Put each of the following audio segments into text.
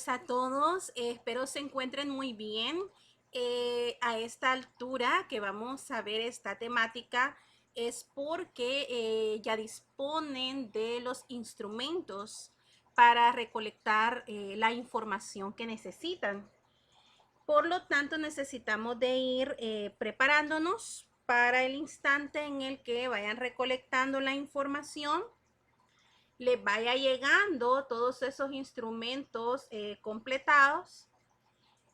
tardes a todos. Espero se encuentren muy bien. A esta altura que vamos a ver esta temática es porque ya disponen de los instrumentos para recolectar la información que necesitan. Por lo tanto, necesitamos de ir preparándonos para el instante en el que vayan recolectando la información, les vaya llegando todos esos instrumentos completados,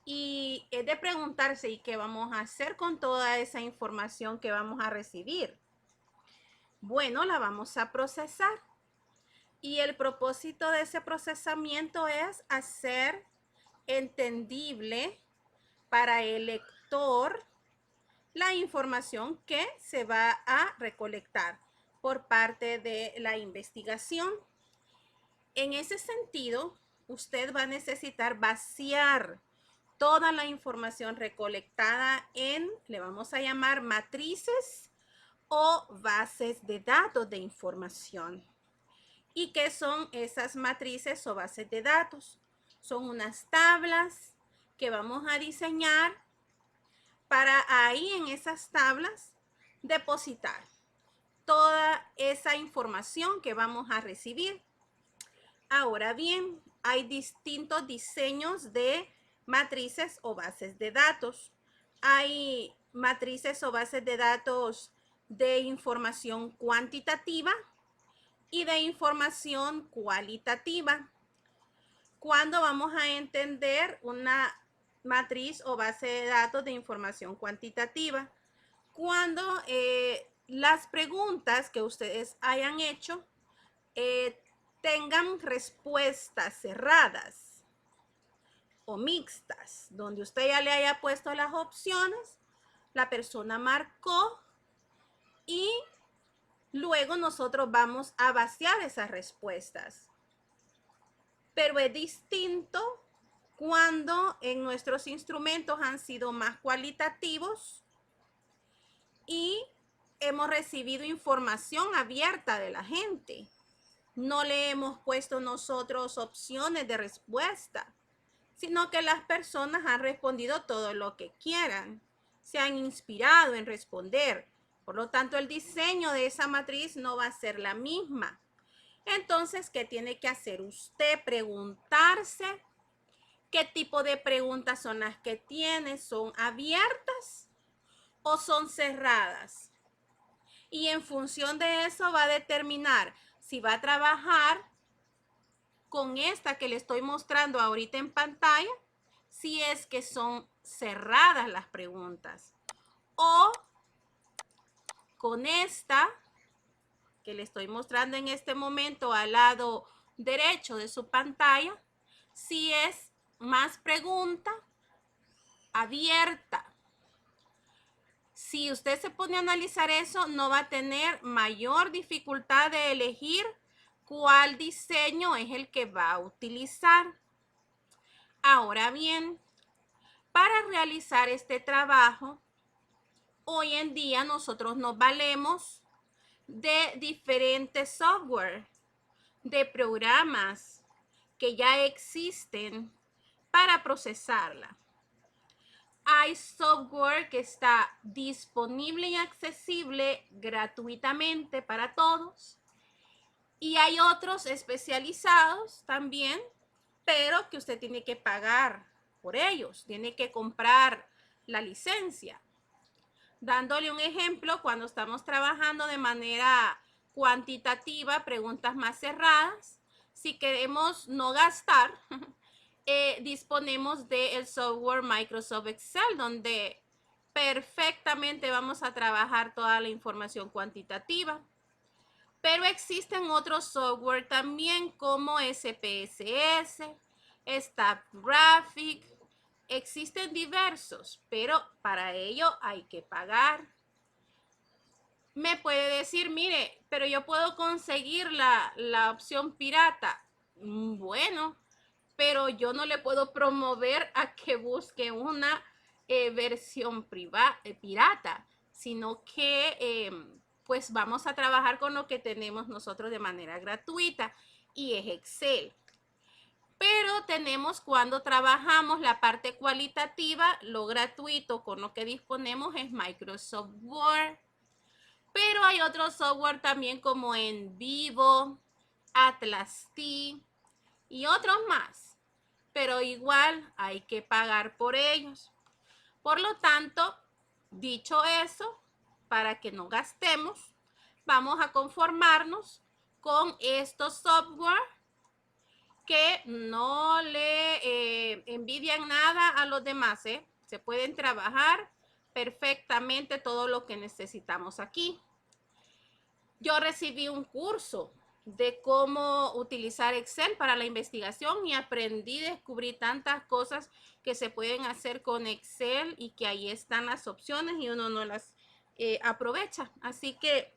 y es de preguntarse, ¿y qué vamos a hacer con toda esa información que vamos a recibir? Bueno, la vamos a procesar, y el propósito de ese procesamiento es hacer entendible para el lector la información que se va a recolectar por parte de la investigación. En ese sentido, usted va a necesitar vaciar toda la información recolectada en, le vamos a llamar matrices o bases de datos de información. ¿Y qué son esas matrices o bases de datos? Son unas tablas que vamos a diseñar para ahí en esas tablas depositar toda esa información que vamos a recibir. Ahora bien, hay distintos diseños de matrices o bases de datos. Hay matrices o bases de datos de información cuantitativa y de información cualitativa. ¿Cuándo vamos a entender una matriz o base de datos de información cuantitativa? Cuando las preguntas que ustedes hayan hecho tengan respuestas cerradas o mixtas, donde usted ya le haya puesto las opciones, la persona marcó y luego nosotros vamos a vaciar esas respuestas. Pero es distinto cuando en nuestros instrumentos han sido más cualitativos y hemos recibido información abierta de la gente. No le hemos puesto nosotros opciones de respuesta, sino que las personas han respondido todo lo que quieran, se han inspirado en responder. Por lo tanto, el diseño de esa matriz no va a ser la misma. Entonces, ¿qué tiene que hacer usted? Preguntarse qué tipo de preguntas son las que tiene. ¿Son abiertas o son cerradas? Y en función de eso va a determinar si va a trabajar con esta que le estoy mostrando ahorita en pantalla, si es que son cerradas las preguntas, o con esta que le estoy mostrando en este momento al lado derecho de su pantalla, si es más pregunta abierta. Si usted se pone a analizar eso, no va a tener mayor dificultad de elegir cuál diseño es el que va a utilizar. Ahora bien, para realizar este trabajo, hoy en día nosotros nos valemos de diferentes software, de programas que ya existen para procesarla. Hay software que está disponible y accesible gratuitamente para todos, y hay otros especializados también, pero que usted tiene que pagar por ellos, tiene que comprar la licencia. Dándole un ejemplo, cuando estamos trabajando de manera cuantitativa, preguntas más cerradas, si queremos no gastar, disponemos del software Microsoft Excel, donde perfectamente vamos a trabajar toda la información cuantitativa. Pero existen otros software también como SPSS, StatGraphic. Existen diversos, pero para ello hay que pagar. Me puede decir, mire, pero yo puedo conseguir la opción pirata. Bueno, pero yo no le puedo promover a que busque una versión pirata, sino que pues vamos a trabajar con lo que tenemos nosotros de manera gratuita, y es Excel. Pero tenemos cuando trabajamos la parte cualitativa, lo gratuito con lo que disponemos es Microsoft Word. Pero hay otro software también como en Vivo, Atlas T y otros más. Pero igual hay que pagar por ellos. Por lo tanto, dicho eso, para que no gastemos, vamos a conformarnos con estos software que no le envidian nada a los demás. Se pueden trabajar perfectamente todo lo que necesitamos aquí. Yo recibí un curso de cómo utilizar Excel para la investigación y aprendí, descubrí tantas cosas que se pueden hacer con Excel y que ahí están las opciones y uno no las aprovecha. Así que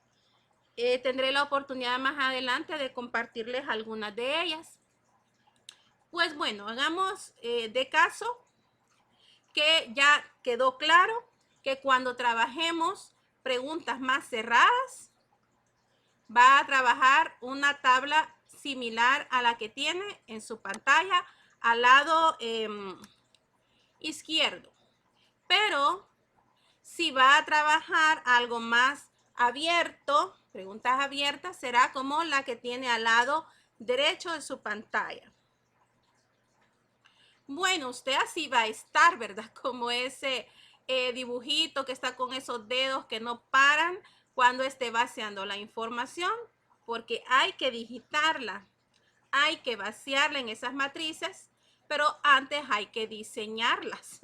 tendré la oportunidad más adelante de compartirles algunas de ellas. Pues bueno, hagamos de caso que ya quedó claro que cuando trabajemos preguntas más cerradas, va a trabajar una tabla similar a la que tiene en su pantalla al lado izquierdo. Pero si va a trabajar algo más abierto, preguntas abiertas, será como la que tiene al lado derecho de su pantalla. Bueno, usted así va a estar, ¿verdad? Como ese dibujito que está con esos dedos que no paran cuando esté vaciando la información, porque hay que digitarla, hay que vaciarla en esas matrices, pero antes hay que diseñarlas.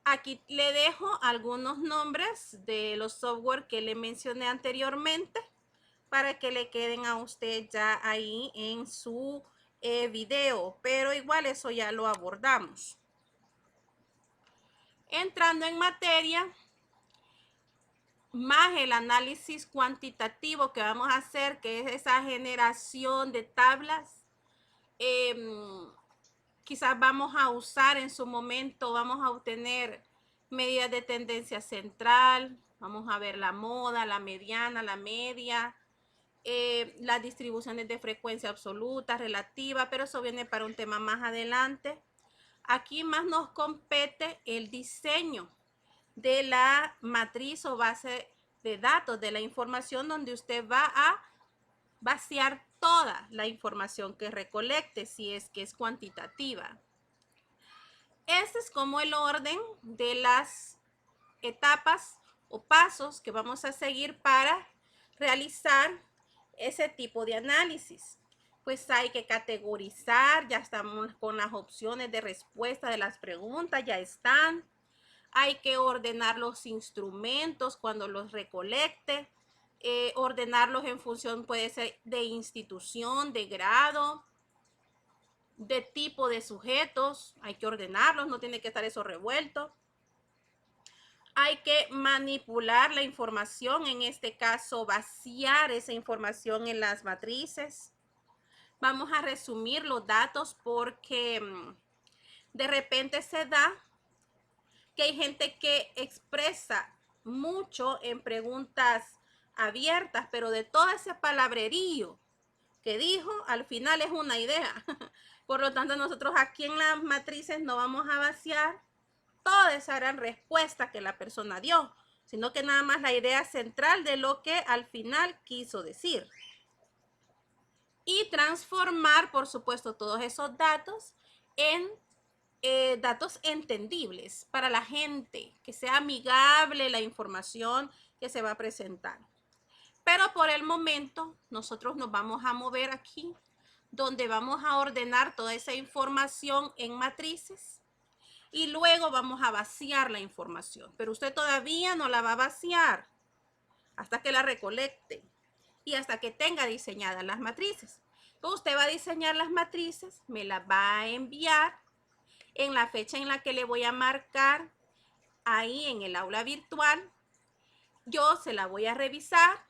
Aquí le dejo algunos nombres de los software que le mencioné anteriormente para que le queden a usted ya ahí en su video, pero igual eso ya lo abordamos. Entrando en materia, más el análisis cuantitativo que vamos a hacer, que es esa generación de tablas, quizás vamos a usar en su momento, vamos a obtener medidas de tendencia central, vamos a ver la moda, la mediana, la media, las distribuciones de frecuencia absoluta, relativa, pero eso viene para un tema más adelante. Aquí más nos compete el diseño de la matriz o base de datos, de la información donde usted va a vaciar toda la información que recolecte, si es que es cuantitativa. Este es como el orden de las etapas o pasos que vamos a seguir para realizar ese tipo de análisis. Pues hay que categorizar, ya estamos con las opciones de respuesta de las preguntas, ya están. Hay que ordenar los instrumentos cuando los recolecte, ordenarlos en función, puede ser de institución, de grado, de tipo de sujetos, hay que ordenarlos, no tiene que estar eso revuelto. Hay que manipular la información, en este caso vaciar esa información en las matrices. Vamos a resumir los datos porque de repente se da que hay gente que expresa mucho en preguntas abiertas, pero de todo ese palabrerío que dijo, al final es una idea. Por lo tanto, nosotros aquí en las matrices no vamos a vaciar toda esa gran respuesta que la persona dio, sino que nada más la idea central de lo que al final quiso decir. Y transformar, por supuesto, todos esos datos en datos entendibles para la gente, que sea amigable la información que se va a presentar. Pero por el momento nosotros nos vamos a mover aquí, donde vamos a ordenar toda esa información en matrices y luego vamos a vaciar la información. Pero usted todavía no la va a vaciar hasta que la recolecte y hasta que tenga diseñadas las matrices. Entonces usted va a diseñar las matrices, me las va a enviar en la fecha en la que le voy a marcar ahí en el aula virtual. Yo se la voy a revisar,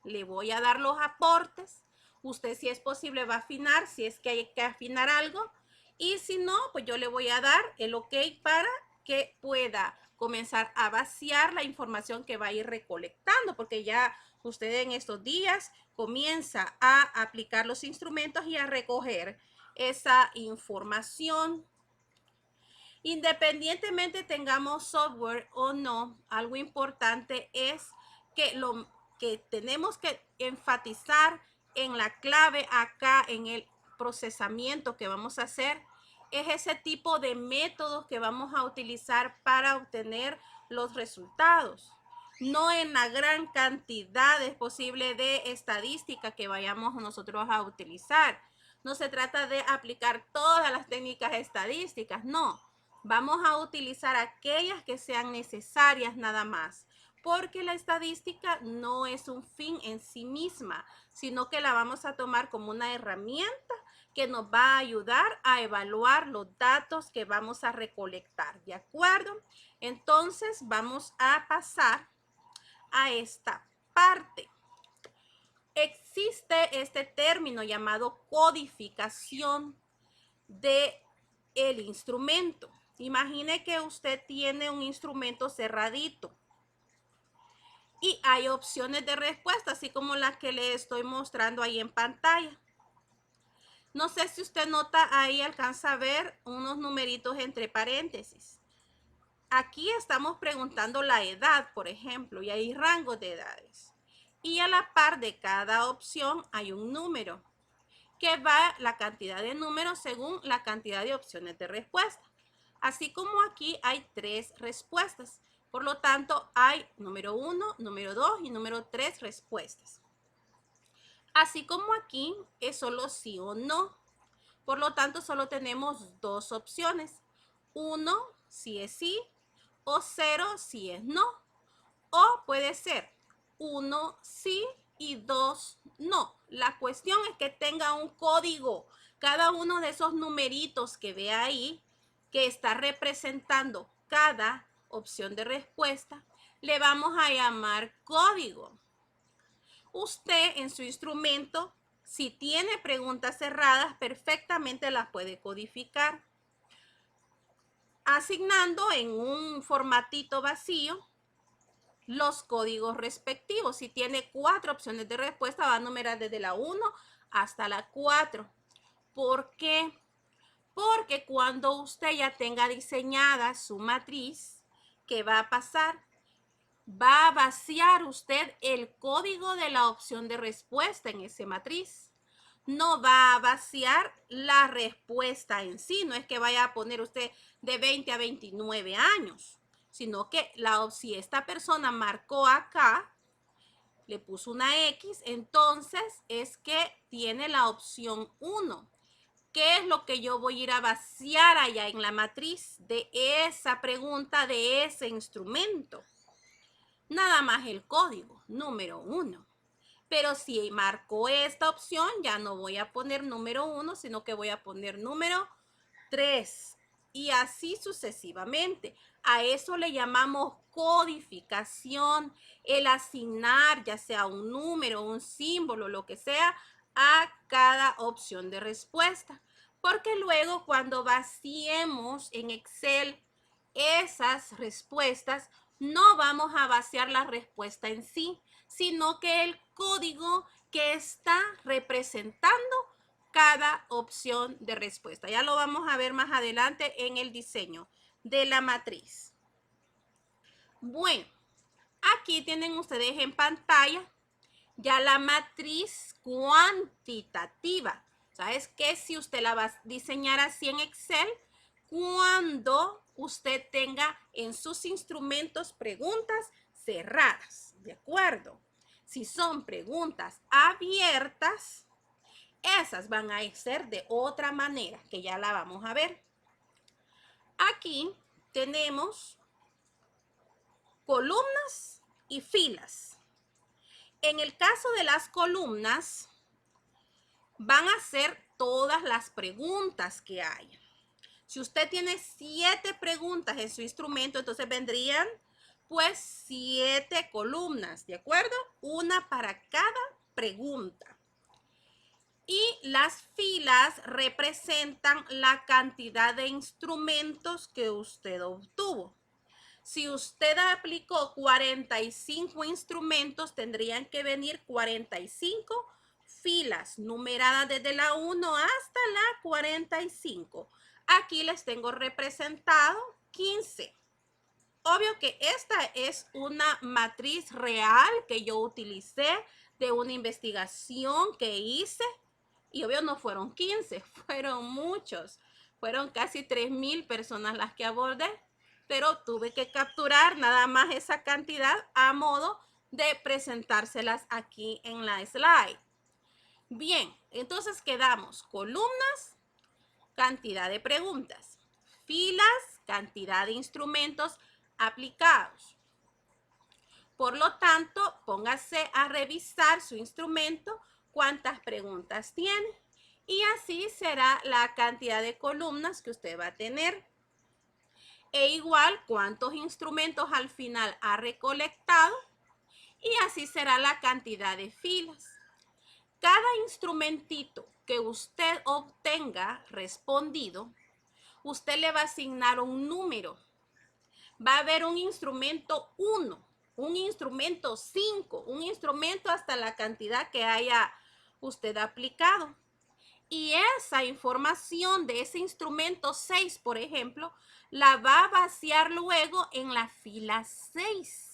le voy a dar los aportes. Usted, si es posible, va a afinar, si es que hay que afinar algo. Y si no, pues yo le voy a dar el ok para que pueda comenzar a vaciar la información que va a ir recolectando, porque ya usted en estos días comienza a aplicar los instrumentos y a recoger esa información. Independientemente tengamos software o no, algo importante es que lo que tenemos que enfatizar en la clave acá en el procesamiento que vamos a hacer es ese tipo de métodos que vamos a utilizar para obtener los resultados, no en la gran cantidad posible de estadística que vayamos nosotros a utilizar. No se trata de aplicar todas las técnicas estadísticas, no. Vamos a utilizar aquellas que sean necesarias nada más, porque la estadística no es un fin en sí misma, sino que la vamos a tomar como una herramienta que nos va a ayudar a evaluar los datos que vamos a recolectar, ¿de acuerdo? Entonces vamos a pasar a esta parte. Existe este término llamado codificación del instrumento. Imagine que usted tiene un instrumento cerradito y hay opciones de respuesta, así como las que le estoy mostrando ahí en pantalla. No sé si usted nota ahí, alcanza a ver unos numeritos entre paréntesis. Aquí estamos preguntando la edad, por ejemplo, y hay rangos de edades. Y a la par de cada opción hay un número, que va la cantidad de números según la cantidad de opciones de respuesta. Así como aquí hay 3 respuestas. Por lo tanto, hay número 1, número 2 y número 3 respuestas. Así como aquí es solo sí o no. Por lo tanto, solo tenemos 2 opciones. 1 si es sí o 0 si es no. O puede ser 1 sí y 2 no. La cuestión es que tenga un código. Cada uno de esos numeritos que ve ahí, que está representando cada opción de respuesta, le vamos a llamar código. Usted en su instrumento, si tiene preguntas cerradas, perfectamente las puede codificar, asignando en un formatito vacío los códigos respectivos. Si tiene 4 opciones de respuesta, va a numerar desde la 1 hasta la 4. ¿Por qué? Porque cuando usted ya tenga diseñada su matriz, ¿qué va a pasar? Va a vaciar usted el código de la opción de respuesta en esa matriz. No va a vaciar la respuesta en sí. No es que vaya a poner usted de 20 a 29 años, sino que si esta persona marcó acá, le puso una X, entonces es que tiene la opción 1. ¿Qué es lo que yo voy a ir a vaciar allá en la matriz de esa pregunta, de ese instrumento? Nada más el código, número 1. Pero si marco esta opción, ya no voy a poner número 1, sino que voy a poner número 3. Y así sucesivamente. A eso le llamamos codificación, el asignar ya sea un número, un símbolo, lo que sea, a cada opción de respuesta. Porque luego cuando vaciemos en Excel esas respuestas, no vamos a vaciar la respuesta en sí, sino que el código que está representando cada opción de respuesta. Ya lo vamos a ver más adelante en el diseño de la matriz. Bueno, aquí tienen ustedes en pantalla ya la matriz cuantitativa. ¿Sabes qué? Si usted la va a diseñar así en Excel, cuando usted tenga en sus instrumentos preguntas cerradas, ¿de acuerdo? Si son preguntas abiertas, esas van a ser de otra manera, que ya la vamos a ver. Aquí tenemos columnas y filas. En el caso de las columnas, van a ser todas las preguntas que hay. Si usted tiene 7 preguntas en su instrumento, entonces vendrían pues 7 columnas, ¿de acuerdo? Una para cada pregunta. Y las filas representan la cantidad de instrumentos que usted obtuvo. Si usted aplicó 45 instrumentos, tendrían que venir 45 filas numeradas desde la 1 hasta la 45. Aquí les tengo representado 15. Obvio que esta es una matriz real que yo utilicé de una investigación que hice. Y obvio no fueron 15, fueron muchos. Fueron casi 3,000 personas las que abordé. Pero tuve que capturar nada más esa cantidad a modo de presentárselas aquí en la slide. Bien, entonces quedamos columnas, cantidad de preguntas, filas, cantidad de instrumentos aplicados. Por lo tanto, póngase a revisar su instrumento, cuántas preguntas tiene, y así será la cantidad de columnas que usted va a tener. E igual, cuántos instrumentos al final ha recolectado, y así será la cantidad de filas. Cada instrumentito que usted obtenga respondido, usted le va a asignar un número. Va a haber un instrumento 1, un instrumento 5, un instrumento hasta la cantidad que haya usted aplicado. Y esa información de ese instrumento 6, por ejemplo, la va a vaciar luego en la fila 6.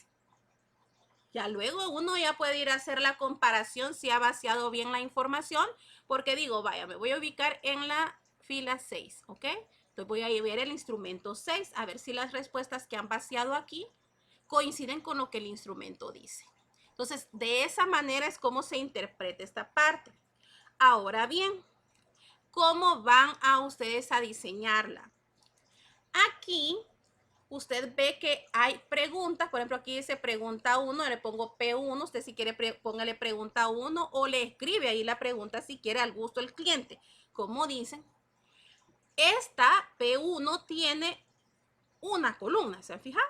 Ya luego uno ya puede ir a hacer la comparación si ha vaciado bien la información, porque digo, vaya, me voy a ubicar en la fila 6, ¿ok? Entonces voy a ver el instrumento 6, a ver si las respuestas que han vaciado aquí coinciden con lo que el instrumento dice. Entonces, de esa manera es como se interpreta esta parte. Ahora bien, ¿cómo van a ustedes a diseñarla? Aquí usted ve que hay preguntas, por ejemplo, aquí dice pregunta 1, le pongo P1, usted si quiere póngale pregunta 1 o le escribe ahí la pregunta si quiere al gusto del cliente. Como dicen, esta P1 tiene una columna, ¿se han fijado?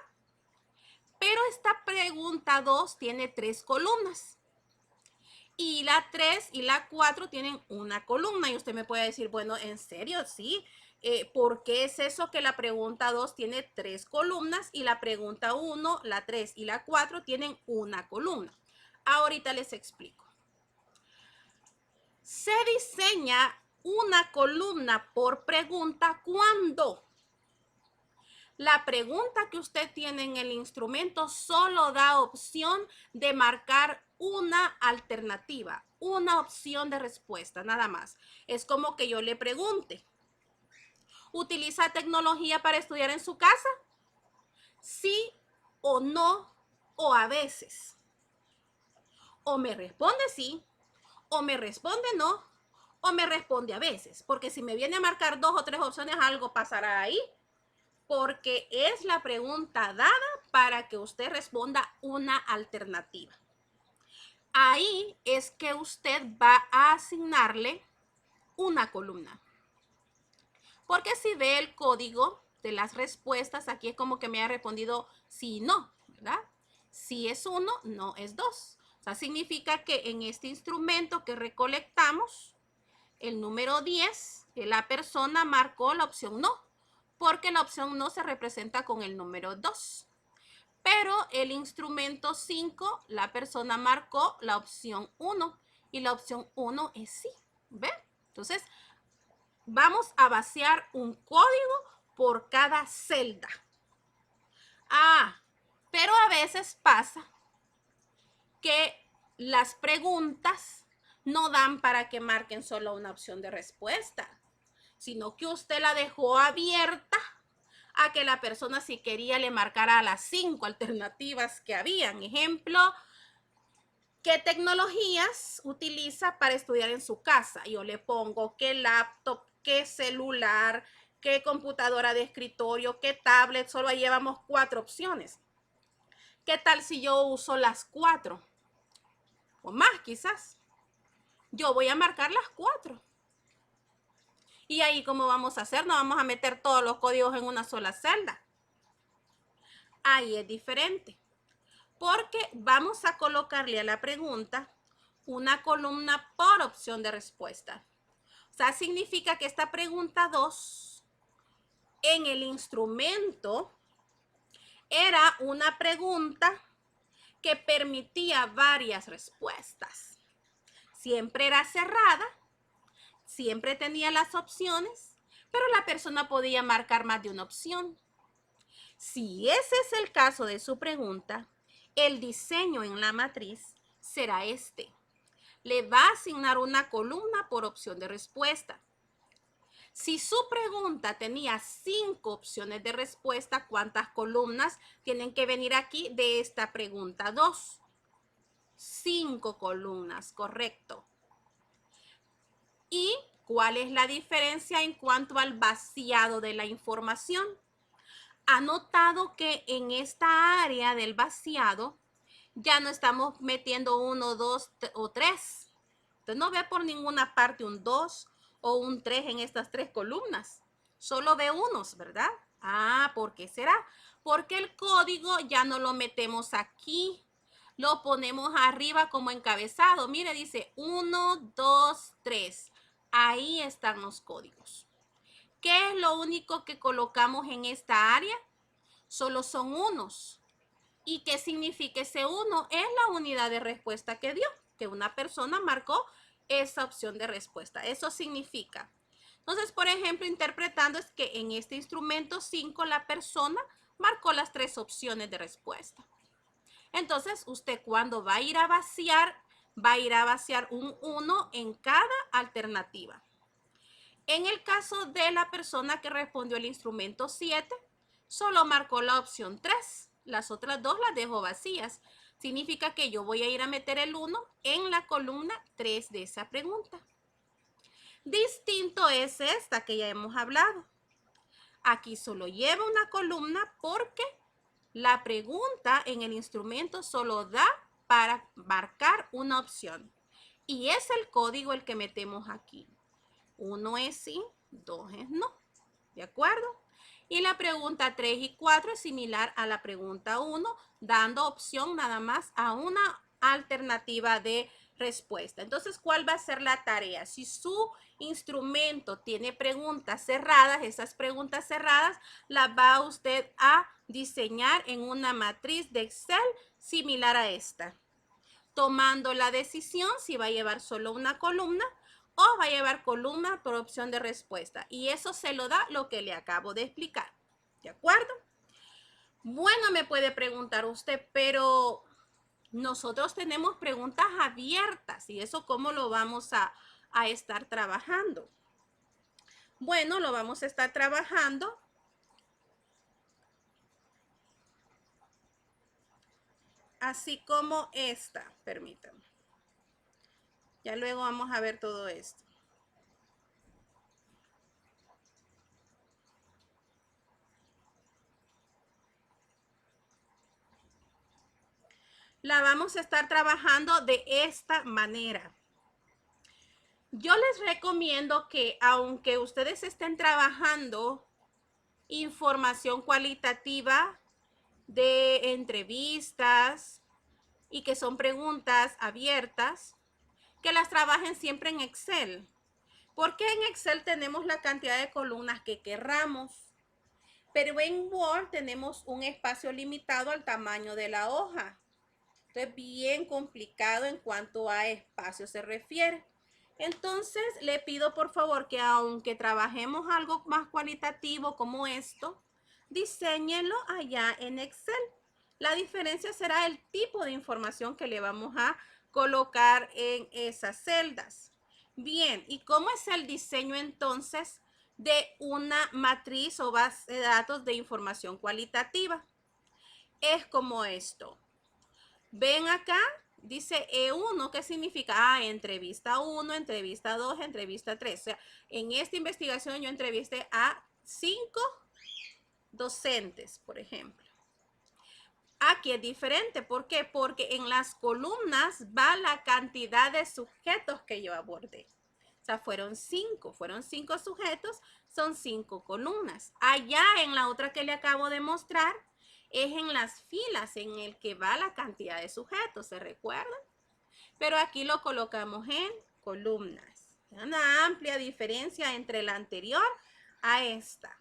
Pero esta pregunta 2 tiene 3 columnas. Y la 3 y la 4 tienen una columna. Y usted me puede decir, bueno, ¿en serio? Sí. ¿Por qué es eso que la pregunta 2 tiene 3 columnas y la pregunta 1, la 3 y la 4 tienen una columna? Ahorita les explico. Se diseña una columna por pregunta cuando la pregunta que usted tiene en el instrumento solo da opción de marcar una alternativa, una opción de respuesta, nada más. Es como que yo le pregunte, ¿utiliza tecnología para estudiar en su casa? Sí o no, o a veces. O me responde sí, o me responde no, o me responde a veces. Porque si me viene a marcar 2 o 3 opciones, algo pasará ahí. Porque es la pregunta dada para que usted responda una alternativa. Ahí es que usted va a asignarle una columna. Porque si ve el código de las respuestas, aquí es como que me ha respondido sí y no, ¿verdad? Si es 1, no es 2. O sea, significa que en este instrumento que recolectamos, el número 10, la persona marcó la opción no, porque la opción no se representa con el número 2. Pero el instrumento 5, la persona marcó la opción 1 y la opción 1 es sí. ¿Ve? Entonces, vamos a vaciar un código por cada celda. Ah, pero a veces pasa que las preguntas no dan para que marquen solo una opción de respuesta, sino que usted la dejó abierta a que la persona si quería le marcara las 5 alternativas que habían. Ejemplo, ¿qué tecnologías utiliza para estudiar en su casa? Yo le pongo qué laptop, qué celular, qué computadora de escritorio, qué tablet. Solo ahí llevamos 4 opciones. ¿Qué tal si yo uso las 4? O más quizás. Yo voy a marcar las 4. Y ahí, ¿cómo vamos a hacer? No vamos a meter todos los códigos en una sola celda. Ahí es diferente. Porque vamos a colocarle a la pregunta una columna por opción de respuesta. O sea, significa que esta pregunta 2 en el instrumento era una pregunta que permitía varias respuestas. siempre era cerrada, siempre tenía las opciones, pero la persona podía marcar más de una opción. Si ese es el caso de su pregunta, el diseño en la matriz será este. Le va a asignar una columna por opción de respuesta. Si su pregunta tenía 5 opciones de respuesta, ¿cuántas columnas tienen que venir aquí de esta pregunta 2? 5 columnas, correcto. ¿Y cuál es la diferencia en cuanto al vaciado de la información? Ha notado que en esta área del vaciado ya no estamos metiendo 1, 2 o 3. Usted no ve por ninguna parte un 2 o un 3 en estas 3 columnas. Solo ve unos, ¿verdad? Ah, ¿por qué será? Porque el código ya no lo metemos aquí. Lo ponemos arriba como encabezado. Mire, dice 1, 2, 3. Ahí están los códigos. ¿Qué es lo único que colocamos en esta área? Solo son unos. ¿Y qué significa ese uno? Es la unidad de respuesta que dio, que una persona marcó esa opción de respuesta. Eso significa. Entonces, por ejemplo, interpretando es que en este instrumento 5 la persona marcó las 3 opciones de respuesta. Entonces, usted cuando va a ir a vaciar un 1 en cada alternativa. En el caso de la persona que respondió el instrumento 7, solo marcó la opción 3. Las otras 2 las dejo vacías. Significa que yo voy a ir a meter el 1 en la columna 3 de esa pregunta. Distinto es esta que ya hemos hablado. Aquí solo lleva una columna porque la pregunta en el instrumento solo da para marcar una opción. Y es el código el que metemos aquí. 1 es sí, 2 es no. ¿De acuerdo? Y la pregunta 3 y 4 es similar a la pregunta 1, dando opción nada más a una alternativa de respuesta. Entonces, ¿cuál va a ser la tarea? Si su instrumento tiene preguntas cerradas, esas preguntas cerradas las va usted a diseñar en una matriz de Excel similar a esta, tomando la decisión si va a llevar solo una columna o va a llevar columna por opción de respuesta. Y eso se lo da lo que le acabo de explicar. ¿De acuerdo? Bueno, me puede preguntar usted, pero nosotros tenemos preguntas abiertas y eso cómo lo vamos a estar trabajando. Bueno, lo vamos a estar trabajando así como esta. Permítanme. Ya luego vamos a ver todo esto. La vamos a estar trabajando de esta manera. Yo les recomiendo que aunque ustedes estén trabajando información cualitativa de entrevistas y que son preguntas abiertas, que las trabajen siempre en Excel. Porque en Excel tenemos la cantidad de columnas que querramos, pero en Word tenemos un espacio limitado al tamaño de la hoja. Esto es bien complicado en cuanto a espacio se refiere. Entonces, le pido por favor que aunque trabajemos algo más cualitativo como esto, diséñenlo allá en Excel. La diferencia será el tipo de información que le vamos a colocar en esas celdas. Bien, ¿y cómo es el diseño entonces de una matriz o base de datos de información cualitativa? Es como esto. Ven acá, dice E1, ¿qué significa? Ah, entrevista 1, entrevista 2, entrevista 3. O sea, en esta investigación yo entrevisté a 5 docentes, por ejemplo. Aquí es diferente. ¿Por qué? Porque en las columnas va la cantidad de sujetos que yo abordé. O sea, fueron 5 sujetos, son 5 columnas. Allá en la otra que le acabo de mostrar, es en las filas en el que va la cantidad de sujetos, ¿se recuerdan? Pero aquí lo colocamos en columnas. Una amplia diferencia entre la anterior a esta.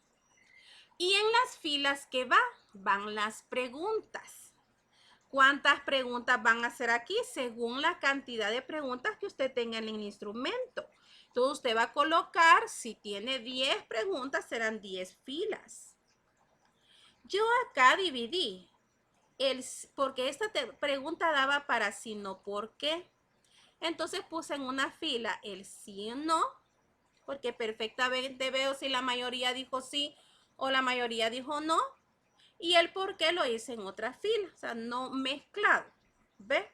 Y en las filas que van las preguntas. ¿Cuántas preguntas van a hacer aquí? Según la cantidad de preguntas que usted tenga en el instrumento. Entonces usted va a colocar, si tiene 10 preguntas, serán 10 filas. Yo acá dividí, porque esta pregunta daba para sí, no por qué. Entonces puse en una fila el sí o no, porque perfectamente veo si la mayoría dijo sí o la mayoría dijo no. Y el por qué lo hice en otra fila, o sea, no mezclado. ¿Ve?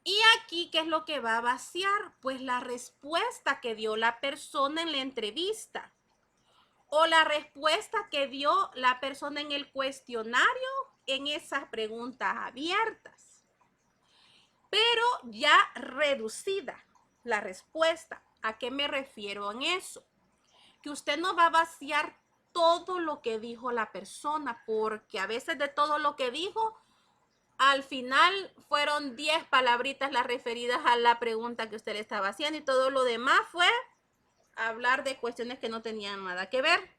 Y aquí, ¿qué es lo que va a vaciar? Pues la respuesta que dio la persona en la entrevista o la respuesta que dio la persona en el cuestionario en esas preguntas abiertas, pero ya reducida la respuesta. ¿A qué me refiero en eso? Que usted no va a vaciar todo lo que dijo la persona, porque a veces de todo lo que dijo, al final fueron 10 palabritas las referidas a la pregunta que usted le estaba haciendo y todo lo demás fue hablar de cuestiones que no tenían nada que ver.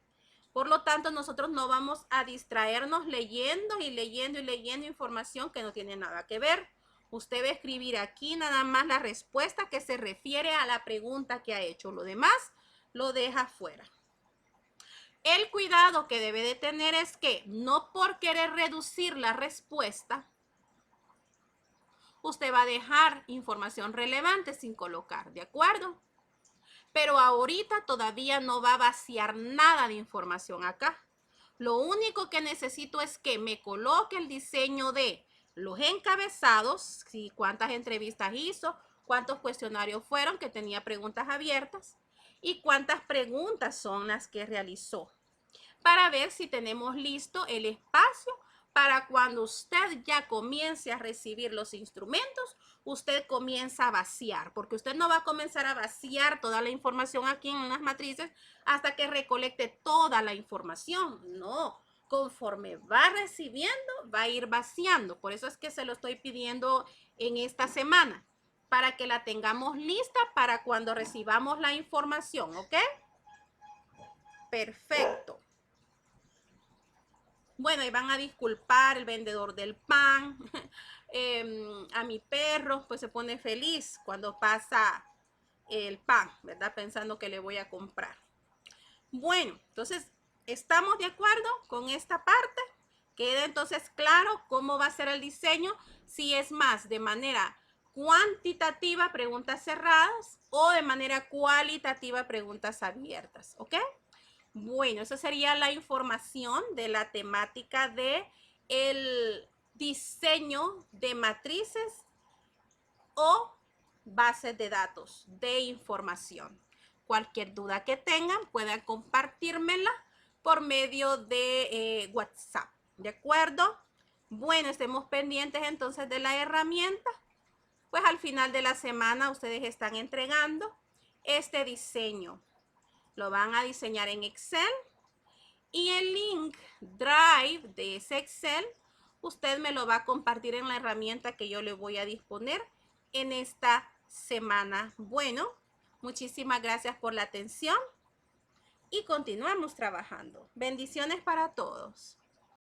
Por lo tanto, nosotros no vamos a distraernos leyendo y leyendo y leyendo información que no tiene nada que ver. Usted va a escribir aquí nada más la respuesta que se refiere a la pregunta que ha hecho. Lo demás lo deja fuera. El cuidado que debe de tener es que no por querer reducir la respuesta, usted va a dejar información relevante sin colocar, ¿de acuerdo? Pero ahorita todavía no va a vaciar nada de información acá. Lo único que necesito es que me coloque el diseño de los encabezados, si cuántas entrevistas hizo, cuántos cuestionarios fueron, que tenía preguntas abiertas, y cuántas preguntas son las que realizó, para ver si tenemos listo el espacio para cuando usted ya comience a recibir los instrumentos, usted comienza a vaciar, porque usted no va a comenzar a vaciar toda la información aquí en las matrices hasta que recolecte toda la información. No, conforme va recibiendo, va a ir vaciando. Por eso es que se lo estoy pidiendo en esta semana, para que la tengamos lista para cuando recibamos la información, ¿ok? Perfecto. Bueno, y van a disculpar el vendedor del pan. A mi perro, pues se pone feliz cuando pasa el pan, ¿verdad? Pensando que le voy a comprar. Bueno, entonces, ¿estamos de acuerdo con esta parte? Queda entonces claro cómo va a ser el diseño, si es más de manera cuantitativa, preguntas cerradas, o de manera cualitativa, preguntas abiertas, ¿ok? Bueno, esa sería la información de la temática de el diseño de matrices o bases de datos de información. Cualquier duda que tengan, puedan compartírmela por medio de WhatsApp. ¿De acuerdo? Bueno, estemos pendientes entonces de la herramienta. Pues al final de la semana ustedes están entregando este diseño. Lo van a diseñar en Excel y el link Drive de ese Excel usted me lo va a compartir en la herramienta que yo le voy a disponer en esta semana. Bueno, muchísimas gracias por la atención y continuamos trabajando. Bendiciones para todos.